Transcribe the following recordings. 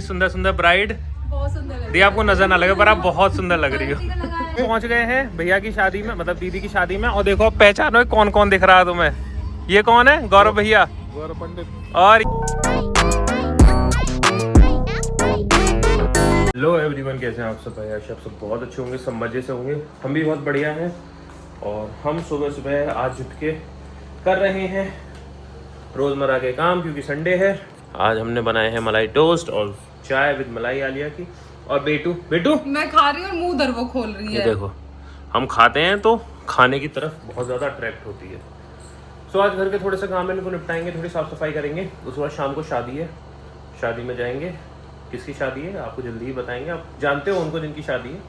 सुंदर सुंदर ब्राइड बहुत सुंदर लग दी, आपको नजर ना लगे पर आप बहुत सुंदर लग रही हो। पहुंच गए हैं भैया की शादी में, मतलब दीदी की शादी में। और देखो अब पहचानो कौन कौन दिख रहा है तुम्हें। ये कौन है? गौरव भैया, गौरव पंडित। और हेलो एवरीवन, कैसे हैं आप सब? भाई आप सब बहुत अच्छे होंगे, सब मजे से होंगे। हम भी बहुत बढ़िया हैं। और हम सुबह सुबह आज उठ के कर रहे हैं रोजमर्रा के काम, क्योंकि संडे है। आज हमने बनाए हैं मलाई टोस्ट और चाय विद मलाई आलिया की। और बेटू मैं खा रही हूँ और मुंह दर वो खोल रही ये है। देखो, हम खाते हैं तो खाने की तरफ बहुत ज़्यादा अट्रैक्ट होती है। सो आज घर के थोड़े से काम इनको निपटाएंगे, थोड़ी साफ़ सफाई करेंगे। उसके बाद शाम को शादी है, शादी में जाएंगे। किसकी शादी है आपको जल्दी ही बताएंगे, आप जानते हो उनको जिनकी शादी है।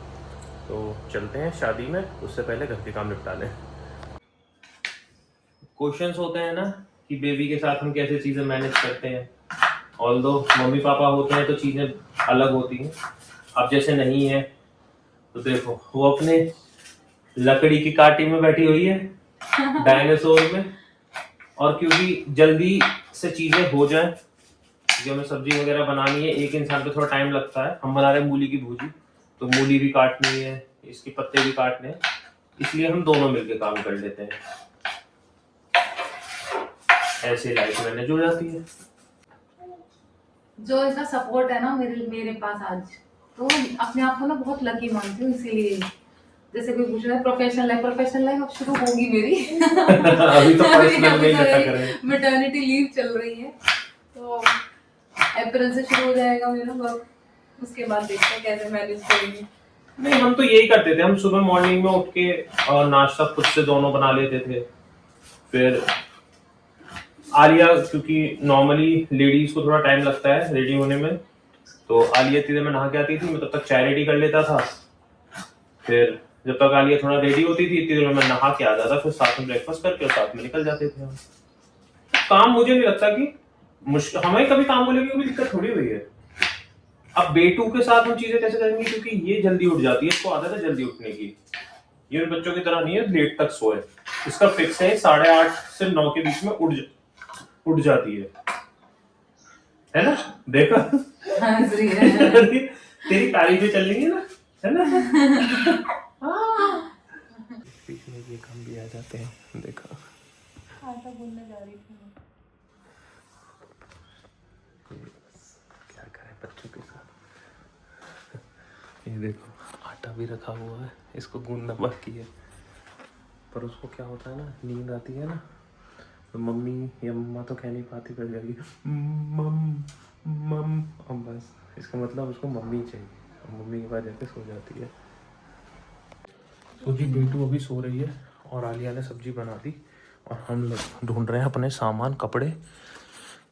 तो चलते हैं शादी में, उससे पहले घर के काम निपटा लें। क्वेश्चंस होते हैं ना कि बेबी के साथ हम कैसे चीज़ें मैनेज करते हैं। ऑल्दो मम्मी पापा होते हैं तो चीज़ें अलग होती हैं। अब जैसे नहीं है तो देखो, वो अपने लकड़ी की काटी में बैठी हुई है डायनासोर में। और क्योंकि जल्दी से चीज़ें हो जाए, जो हमें सब्जी वगैरह बनानी है, एक इंसान पे थोड़ा टाइम लगता है। हम बना रहे हैं मूली की भूजी, तो मूली भी काटनी है, इसके पत्ते भी काटने हैं, इसलिए हम दोनों मिलकर काम कर लेते हैं। ऐसे लाइफ मैनेज हो जाती है। जो इसका सपोर्ट है ना मेरे पास आज, तो अपने आप को ना बहुत लकी मानती हूँ। इसीलिए जैसे कोई पूछ रहा है प्रोफेशनल लाइफ अब शुरू होगी मेरी। अभी तो पर्सनल में ही चर्चा करें। मैटरनिटी लीव चल रही है, तो अप्रैल से शुरू हो जाएगा मेरा वर्क। उसके बाद देखते हैं कैसे मैनेज करेंगे। नहीं, हम तो यही करते थे। हम सुबह मॉर्निंग में उठ के और नाश्ता खुद से दोनों बना लेते थे। फिर आलिया, क्योंकि नॉर्मली लेडीज को थोड़ा टाइम लगता है रेडी होने में, तो आलिया इतनी देर में नहा के आती थी, मैं तब तक चाय रेडी कर लेता था। फिर जब तक आलिया थोड़ा रेडी होती थी, इतनी देर में मैं नहा के आ जाता, फिर साथ में ब्रेकफास्ट करके और साथ में निकल जाते थे हम। काम मुझे नहीं लगता कि मुश्किल, हमें कभी काम को लेकर कोई दिक्कत थोड़ी हुई है। अब बेटू के साथ हम चीजें कैसे करेंगे, क्योंकि ये जल्दी उठ जाती है, इसको आदत है जल्दी उठने की। ये उन बच्चों की तरह नहीं है लेट तक सोए। इसका फिक्स है 8:30 से 9 के बीच में उठ जाती है ना? देखा तेरी तारीफें चल रही है ना, है ना? बीच में ये काम भी आ जाते हैं। देखा, आटा गूंदने जा रही थी। क्या करें बच्चों के साथ। ये देखो, आटा भी रखा हुआ है, इसको गूंदना बाकी है। पर उसको क्या होता है ना, नींद आती है ना, तो मम्मी या मम्मा तो कह नहीं पाती, कर जाएगी मम। अब बस इसका मतलब उसको मम्मी चाहिए, मम्मी के पास जाके सो जाती है। तो जी बेटू अभी सो रही है और आलिया ने सब्जी बना दी, और हम लोग ढूंढ रहे हैं अपने सामान, कपड़े,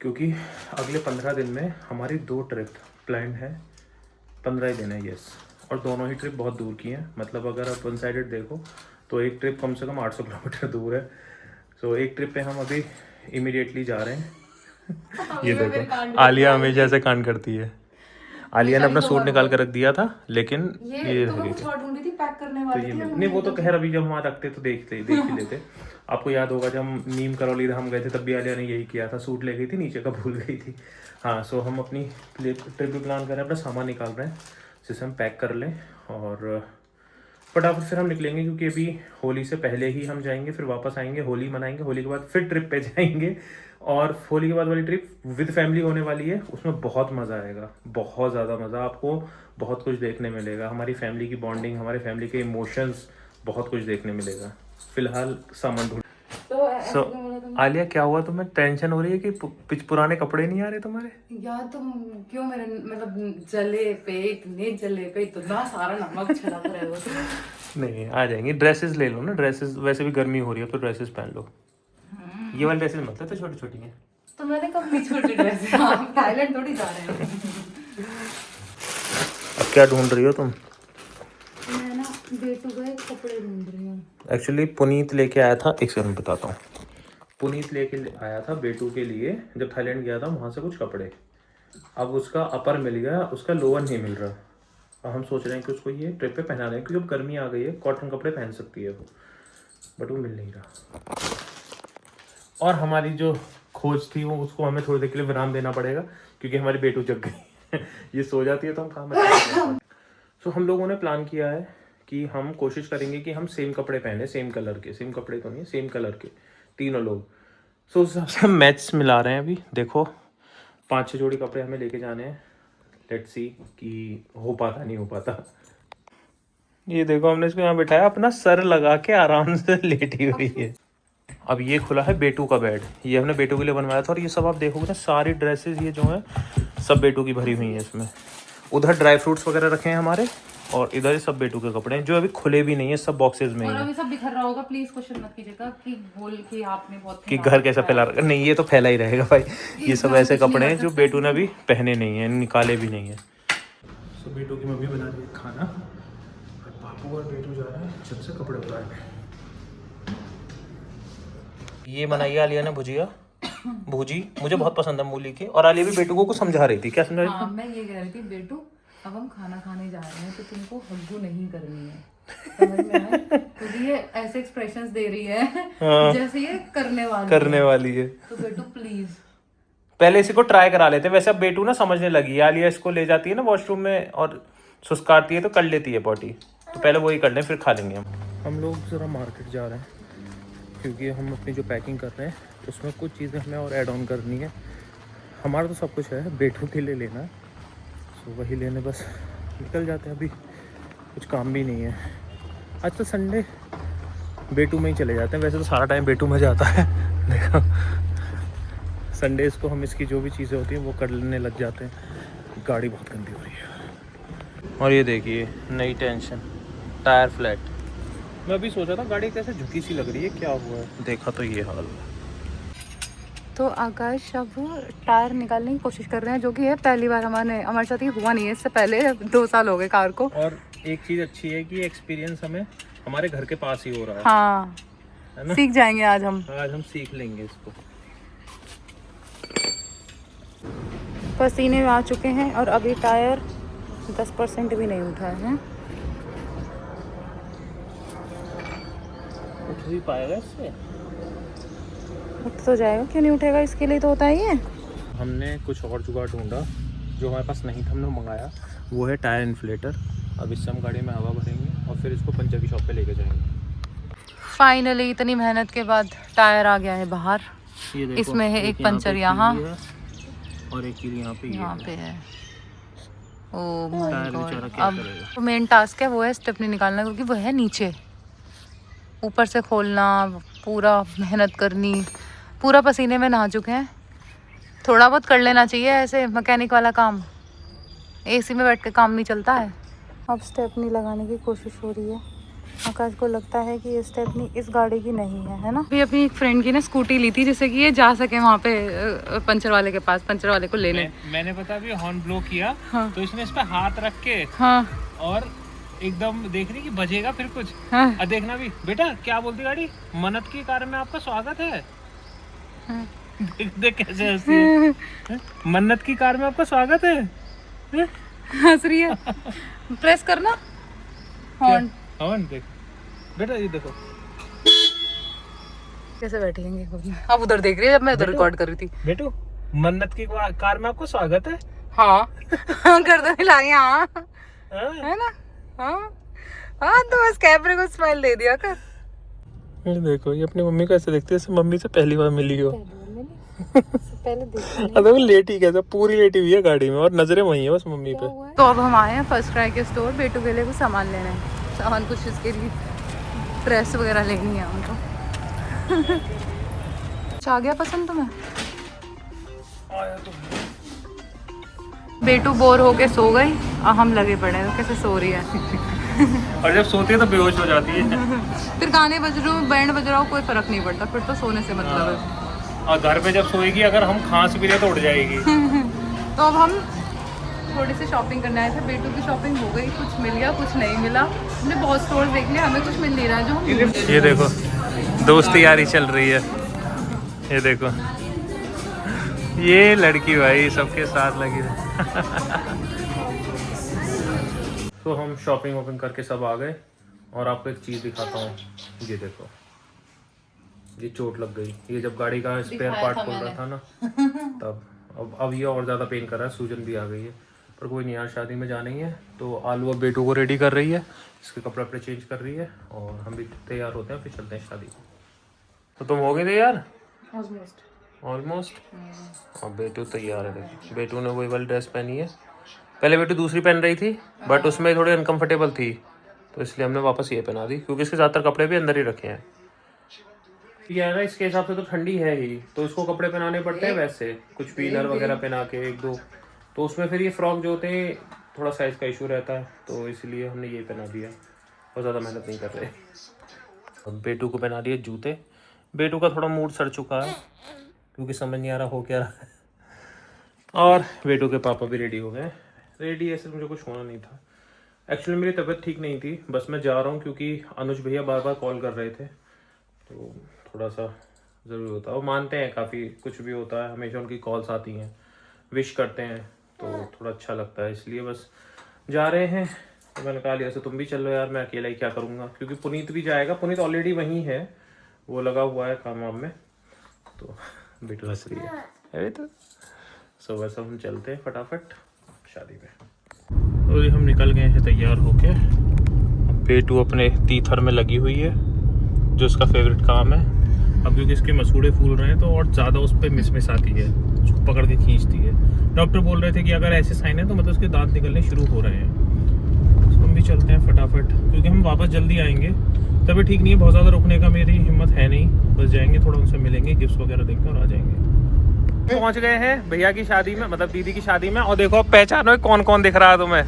क्योंकि अगले 15 दिन में हमारी 2 ट्रिप प्लान है। 15 दिन है, यस। और दोनों ही ट्रिप बहुत दूर की हैं। मतलब अगर आप वन साइडेड देखो तो एक ट्रिप कम से कम 800 किलोमीटर दूर है। तो एक ट्रिप पे हम अभी इमीडिएटली जा रहे हैं। ये देखो, आलिया हमेशा ऐसे कांड करती है। आलिया ने अपना सूट निकाल कर रख दिया था, लेकिन ये तो मैं कुछ और ढूंढी थी, पैक करने वाली थी। नहीं, वो तो खैर अभी जब वहाँ रखते तो देख ही लेते। आपको याद होगा जब हम नीम करौली हम गए थे, तब भी आलिया ने यही किया था, सूट ले गई थी, नीचे का भूल गई थी। हाँ, सो हम अपनी ट्रिप भी प्लान कर रहे हैं, अपना सामान निकाल रहे हैं जिसे हम पैक कर लें, और फटाफट फिर हम निकलेंगे, क्योंकि अभी होली से पहले ही हम जाएंगे, फिर वापस आएंगे, होली मनाएंगे, होली के बाद फिर ट्रिप पे जाएंगे। और होली के बाद वाली ट्रिप विद फैमिली होने वाली है, उसमें बहुत मज़ा आएगा, बहुत ज़्यादा मज़ा। आपको बहुत कुछ देखने मिलेगा, हमारी फैमिली की बॉन्डिंग, हमारे फैमिली के इमोशंस, बहुत कुछ देखने मिलेगा। फिलहाल सामान ढूंढ। तो आलिया, क्या हुआ तुम्हें? टेंशन हो रही है कि पुराने कपड़े नहीं आ रहे तुम्हारे? यार तुम क्यों मेरे मतलब जले पे इतना सारा नमक छिड़क रहे हो तुम? नहीं, आ जाएंगी। ड्रेसेस ले लो ना, ड्रेसेस, वैसे भी गर्मी हो रही है तो ड्रेसेस पहन लो। ये वाली ड्रेसेस मतलब तो छोटी छोटी हैं। तो मैंने कब भी छोटी ड्रेस है, हम थाईलैंड थोड़ी जा रहे हैं। अब क्या ढूंढ रही हो तुम? मैं ना बेटू का एक कपड़े ढूंढ रही हूँ। एक्चुअली पुनीत लेके आया था, एक सेकंड बताता हूँ। पुनीत लेके आया था बेटू के लिए, जब थाईलैंड गया था वहाँ से कुछ कपड़े। अब उसका अपर मिल गया, उसका लोअर नहीं मिल रहा। अब हम सोच रहे हैं कि उसको ये ट्रिप पे पहना दें, क्योंकि अब गर्मी आ गई है, कॉटन कपड़े पहन सकती है वो, बट वो मिल नहीं रहा। और हमारी जो खोज थी वो, उसको हमें थोड़ी देर के लिए विराम देना पड़ेगा, क्योंकि हमारी बेटू जग गई। ये सो जाती है तो हम कहाँ बचाएंगे। सो हम लोगों ने प्लान किया है कि हम कोशिश करेंगे कि हम सेम कपड़े पहने, सेम कलर के, सेम कपड़े तो नहीं, सेम कलर के तीनों लोग। सो उस हिसाब से हम मैच मिला रहे हैं अभी। देखो 5-6 जोड़ी कपड़े हमें लेके जाने हैं। लेट्स सी कि हो पाता नहीं हो पाता। ये देखो हमने इसको यहाँ बिठाया, अपना सर लगा के आराम से लेटी हुई है। अब ये खुला है बेटू का बेड, ये हमने बेटू के लिए बनवाया था। और ये सब आप देखोगे ना, सारी ड्रेसेस ये जो है सब बेटू की भरी हुई हैं इसमें। उधर ड्राई फ्रूट्स वगैरह रखे हैं हमारे, और इधर ये सब बेटू के कपड़े हैं जो अभी खुले भी नहीं है, सब बॉक्सेस में ही और है। अभी सब बिखर रहा होगा, प्लीज क्वेश्चन मत कीजिएगा कि बोल कि आपने बहुत कि घर कैसा फैला रखा, नहीं ये तो फैला ही रहेगा भाई। ये सब ऐसे कपड़े हैं जो बेटू ने अभी पहने नहीं है, निकाले भी नहीं है। तो बेटू की मम्मी बना रही है खाना, और पापू और बेटू जा रहे हैं छत से कपड़े उतारने। ये बनाई है आलिया ने भुजिया, भुजी मुझे बहुत पसंद है मूली की। और आलिया भी बेटू को कुछ समझा रही थी। क्या समझा रही थी? हाँ, मैं ये कह रही थी बेटू अब हम खाना खाने जा रहे हैं तो तुमको हग्गू नहीं करनी है, समझ में आया? क्योंकि ये ऐसे एक्सप्रेशंस दे रही है जैसे ये करने वाली है। तो बेटू प्लीज पहले इसी को ट्राई करा लेते। वैसे अब बेटू ना समझने लगी है। आलिया इसको ले जाती है ना वॉशरूम में और सुस्कारती है तो कर लेती है पॉटी। तो पहले वही कर लें फिर खा लेंगे हम लोग ज़रा मार्केट जा रहे हैं क्योंकि हम अपनी जो पैकिंग कर रहे हैं उसमें कुछ चीज़ें हमें और ऐड ऑन करनी है। हमारा तो सब कुछ है, बेटू के लिए लेना है, तो वही लेने बस निकल जाते हैं। अभी कुछ काम भी नहीं है। आज तो संडे, बेटू में ही चले जाते हैं। वैसे तो सारा टाइम बेटू में जाता है। देखो संडेज़ को हम इसकी जो भी चीज़ें होती हैं वो करने लग जाते हैं। गाड़ी बहुत गंदी हो रही है। और ये देखिए नई टेंशन, टायर फ्लैट। मैं अभी सोचा था गाड़ी कैसे झुकी सी लग रही है, क्या हुआ है? देखा तो ये हाल है। तो आकाश अब टायर निकालने की कोशिश कर रहे हैं, जो कि है पहली बार हमारे साथ ये हुआ नहीं है। इससे पहले 2 साल हो गए कार को। और एक चीज़ अच्छी है कि एक्सपीरियंस हमें हमारे घर के पास ही हो रहा है। हाँ, है ना? सीख जाएंगे आज हम सीख लेंगे इसको। पसीने में आ चुके हैं और अभी टायर 10% भी नहीं उठा है। उठ भी पाएगा इससे? उठ तो जाएगा, क्यों नहीं उठेगा? इसके लिए तो होता ही है। हमने कुछ और जुगाड़ ढूंढा जो हमारे पास नहीं था, हमने मंगाया। वो है टायर इन्फ्लेटर। अब इससे हम गाड़ी में हवा भरेंगे और फिर इसको पंचर की शॉप पे लेके जाएंगे। फाइनली इतनी मेहनत के बाद टायर आ गया है बाहर। ये देखो, इसमें है एक पंचर यहाँ और एक कील यहाँ पे है। Oh my tyre God. बेचारा क्या अब करेगा? मेन टास्क है वो है स्टेपनी निकालना, क्योंकि वो है नीचे। ऊपर से खोलना, पूरा मेहनत करनी, पूरा पसीने में नहा चुके हैं। थोड़ा बहुत कर लेना चाहिए ऐसे मैकेनिक वाला काम, एसी में बैठ के काम नहीं चलता है। अब स्टेपनी लगाने की कोशिश हो रही है। आकाश को लगता है कि ये स्टेपनी इस गाड़ी की नहीं है ना? अभी अपनी एक फ्रेंड की ना स्कूटी ली थी जिससे कि ये जा सके वहाँ पे पंचर वाले के पास, पंचर वाले को लेने। मैंने पता अभी हॉर्न ब्लो किया। हाँ। तो इसने इस पे हाथ रख के और एकदम देख रही कि बजेगा फिर कुछ। हाँ। देखना भी बेटा क्या बोलती गाड़ी, मन्नत की कार में आपका स्वागत है। देख कैसे हंसती है। मन्नत की कार में आपका स्वागत है। हंस रही है। प्रेस करना हॉर्न। हॉर्न देख बेटा, ये देखो कैसे बैठेंगे। अब उधर देख रही है जब मैं उधर रिकॉर्ड कर रही थी। बेटू मन्नत की कार में आपको स्वागत है। हाँ गर्दन हिलाई। हाँ है ना? हाँ हाँ, तो बस कैमरे को स्माइल दे दिया कर। ये देखो, ये अपनी मम्मी को ऐसे देखती है जैसे मम्मी से पहली बार मिली हो। पहले देखा वो लेटी कैसे, पूरी लेटी हुई है गाड़ी में और नजरें वही है बस मम्मी पे। तो अब हम आए हैं फर्स्ट क्राई के स्टोर। बेटू के लिए कुछ सामान लेना है, सामान कुछ इसके लिए ड्रेस वगैरह लेनी है उनको। कुछ आ गया पसंद तुम्हें? बेटू बोर होके सो गई और हम लगे पड़े हैं। कैसे सो रही है। और जब सोती है तो बेहोश हो जाती है। फिर गाने बज रहे हो, बैंड बज रहा हो, कोई फर्क नहीं पड़ता, फिर तो सोने से मतलब है। और घर पे जब सोएगी अगर हम खांस भी रहे तो उठ जाएगी। तो अब हम थोड़ी सी शॉपिंग करने आए थे। बेटू की शॉपिंग हो गई, कुछ मिल गया कुछ नहीं मिला। हमने बहुत स्टोर देख लिया, हमें कुछ मिल नहीं रहा जो हम। ये देखो दोस्ती यारी चल रही है। ये देखो ये लड़की भाई सबके साथ लगी है। तो हम शॉपिंग वॉपिंग करके सब आ गए और आपको एक चीज़ दिखाता हूँ। ये देखो, ये चोट लग गई। ये जब गाड़ी का स्पेयर पार्ट खोल रहा था ना तब। अब ये और ज़्यादा पेन कर रहा है, सूजन भी आ गई है। पर कोई नहीं यार, शादी में जाना ही है। तो आलू अब बेटू को रेडी कर रही है, इसके कपड़े वपड़े चेंज कर रही है और हम भी तैयार होते हैं, फिर चलते हैं शादी को। तो तुम हो गए तैयार ऑलमोस्ट। और बेटू तैयार है, देखो बेटू ने वही वाली ड्रेस पहनी है। पहले बेटू दूसरी पहन रही थी बट उसमें थोड़ी अनकंफर्टेबल थी, तो इसलिए हमने वापस ये पहना दी, क्योंकि इसके ज़्यादातर कपड़े भी अंदर ही रखे हैं। ये है ना, इसके हिसाब से तो ठंडी है ही, तो इसको कपड़े पहनाने पड़ते हैं वैसे, कुछ पीनर वगैरह पहना के एक दो, तो उसमें फिर ये फ्रॉक जो होते हैं थोड़ा साइज़ का इशू रहता है, तो इसलिए हमने ये पहना दिया और ज़्यादा मेहनत नहीं कर रहे। अब बेटू को पहना दिए जूते। बेटू का थोड़ा मूड सड़ चुका है क्योंकि समझ नहीं आ रहा हो क्या रहा है। और बेटू के पापा भी रेडी हो गए। रेडी ऐसे मुझे कुछ होना नहीं था, एक्चुअली मेरी तबीयत ठीक नहीं थी, बस मैं जा रहा हूँ क्योंकि अनुज भैया बार बार कॉल कर रहे थे, तो थोड़ा सा ज़रूरी होता है। वो मानते हैं काफ़ी, कुछ भी होता है हमेशा उनकी कॉल्स आती हैं, विश करते हैं, तो थोड़ा अच्छा लगता है, इसलिए बस जा रहे हैं। तो मैंने कहा लिया से तुम भी चलो यार, मैं अकेला ही क्या करूँगा, क्योंकि पुनीत भी जाएगा। पुनीत ऑलरेडी वहीं है, वो लगा हुआ है काम वाम में। तो बेटू हंस रही है अरे, तो सो वैसा हम चलते हैं फटाफट शादी में। और हम निकल गए हैं तैयार होके। बेटू अपने तीथर में लगी हुई है, जो उसका फेवरेट काम है। अब क्योंकि इसके मसूड़े फूल रहे हैं तो और ज़्यादा उस पर मिस आती है, उसको पकड़ के खींचती है। डॉक्टर बोल रहे थे कि अगर ऐसे साइन है तो मतलब उसके दांत निकलने शुरू हो रहे हैं। तो हम भी चलते हैं फटाफट, क्योंकि हम वापस जल्दी आएंगे। तभी ठीक नहीं है, बहुत ज़्यादा रुकने का मेरी हिम्मत है नहीं, बस जाएंगे थोड़ा उनसे मिलेंगे, गिफ्ट वगैरह देंगे और आ जाएंगे। पहुँच गए हैं भैया की शादी में, मतलब दीदी की शादी में। और देखो पहचानो कौन कौन दिख रहा है तुम्हें।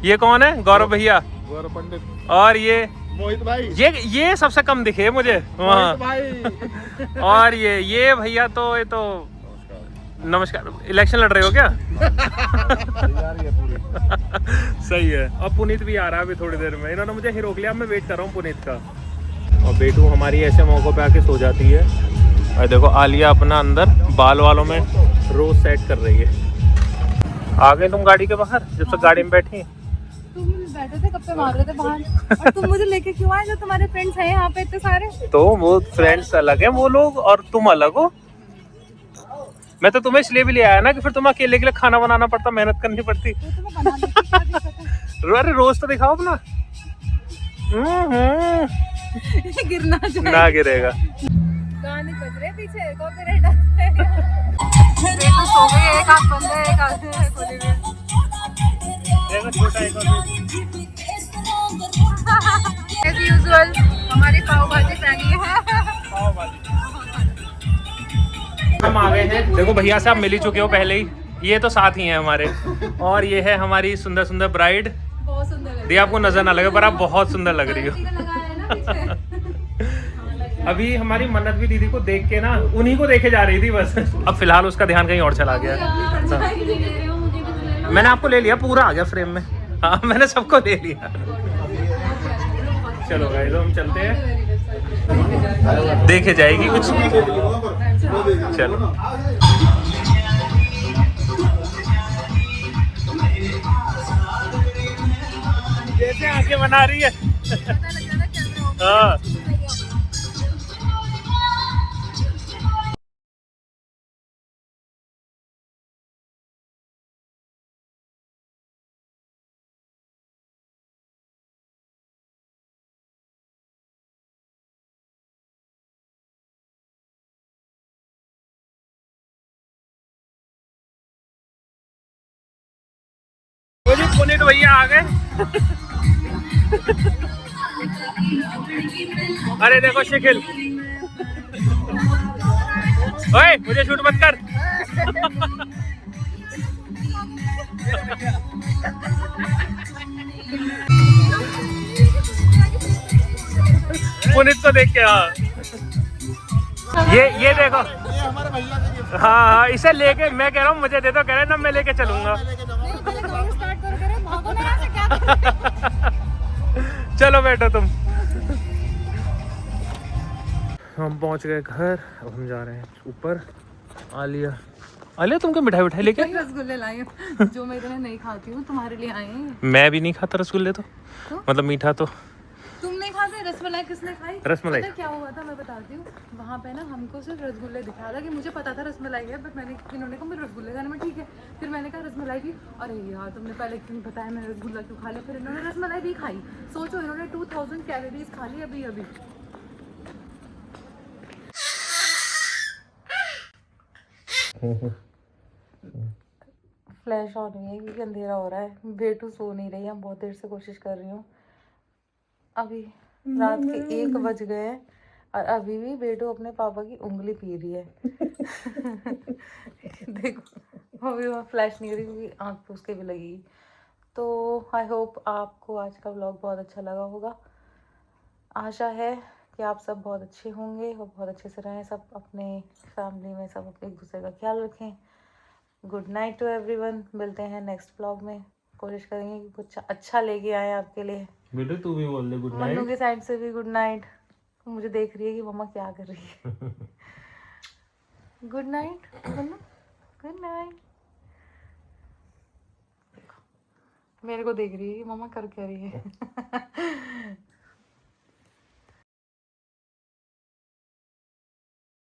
ये कौन है? गौरव भैया, गौरव पंडित, और ये मोहित भाई। ये सबसे कम दिखे मुझे वहाँ भाई। और ये भैया, तो ये तो नमस्कार। इलेक्शन लड़ रहे हो क्या? सही है। और पुनीत भी आ रहा है अभी थोड़ी देर में, इन्होंने मुझे ही रोक लिया, मैं वेट कर रहा हूँ पुनीत का। और बेटू हमारी ऐसे मौकों पे आके सो जाती है। और देखो आलिया अपना अंदर बाल वालों में रोज सेट कर रही है। आ गए तुम गाड़ी के बाहर, जब तक गाड़ी में बैठी? तुम बैठे थे, कब से मार रहे थे बाहर, और तुम मुझे लेके क्यों आए? जो तुम्हारे फ्रेंड्स हैं यहाँ पे इतने सारे। तो वो फ्रेंड्स अलग हैं वो लोग, और तुम अलग हो। मैं तो तुम्हें इसलिए भी ले आया ना कि फिर तुम अकेले के लिए खाना बनाना पड़ता, मेहनत करनी पड़ती। तो तुम्हें बनाने की क्या दिक्कत है? अरे रोज तो दिखाओ अपना। गिरना चाहिए। ना गिरेगा। गाने बज रहे पीछे, कॉपीराइट आता है। बेटू सो गई है, एक आंख बंद है, एक आंख खोली हुई है। देखो छोटा एक As usual, हमारी पाव भाजी पैनी है। हम आ गए हैं। देखो भैया से आप मिल ही चुके हो पहले ही, ये तो साथ ही हैं हमारे। और ये है हमारी सुंदर सुंदर ब्राइड। बहुत सुंदर लग दी आपको नजर ना लगे पर आप बहुत सुंदर लग रही हो। अभी हमारी मन्नत भी दीदी को देख के ना उन्हीं को देखे जा रही थी बस। अब फिलहाल उसका ध्यान कहीं और चला गया। मैंने आपको ले लिया, पूरा आ गया फ्रेम में। हाँ मैंने सबको ले लिया। चलो गाइस हम चलते हैं, देखे जाएगी कुछ। चलो कैसे आंखें बना रही है। हाँ पुनीत भैया आ गए। अरे देखो शिखिल, ओए मुझे शूट मत कर। पुनीत को देख के। हाँ ये देखो, ये हमारे भैया के गिफ्ट। हाँ इसे लेके मैं कह रहा हूँ मुझे दे दो, कह रहे ना मैं लेके चलूंगा। चलो बैठो तुम। हम पहुंच गए घर, अब हम जा रहे हैं ऊपर। आलिया तुम क्या मिठाई विठाई लेके? रसगुल्ले लाए हैं, जो मैं इतने नहीं खाती हूँ, तुम्हारे लिए आए हैं। मैं भी नहीं खाता रसगुल्ले तो मतलब मीठा तो। तुम नहीं खाते रसमलाई किसने खाई? रसमलाई। पता है क्या हुआ था, मैं बताती हूँ। वहाँ पे ना हमको सिर्फ रसगुल्ले दिखा था कि मुझे पता था रसमलाई है, बट मैंने इन्होंने कहा मेरे रसगुल्ले खाने में, ठीक है। फिर मैंने कहा रसमलाई भी, अरे यार तुमने पहले क्यों नहीं बताया, मैंने रसगुल्ला क्यों खा लिया। फिर इन्होंने रसमलाई भी खाई। सोचो इन्होंने 2000 कैलोरीज खा ली अभी अभी। फ्लैश ऑन हुई है क्योंकि अंधेरा हो रहा है। बेटू सो नहीं रही है, बहुत देर से कोशिश कर रही हूँ। अभी रात के 1 बज गए हैं और अभी भी बेटू अपने पापा की उंगली पी रही है। देखो अभी वहाँ फ्लैश नहीं करी क्योंकि आँख पे उसके भी लगी। तो आई होप आपको आज का व्लॉग बहुत अच्छा लगा होगा। आशा है कि आप सब बहुत अच्छे होंगे और बहुत अच्छे से रहें, सब अपने फैमिली में सब एक दूसरे का ख्याल रखें। Good night to everyone. मिलते हैं नेक्स्ट व्लॉग में। कोशिश करेंगे कि कुछ अच्छा लेके आए आपके लिए। बेटे तू भी बोल दे गुड मन्नू नाइट। की साइड से भी गुड नाइट। मुझे देख रही है कि मम्मा क्या कर रही है। Good night Mannu, good night. मेरे को देख रही है कि मम्मा कर क्या रही है।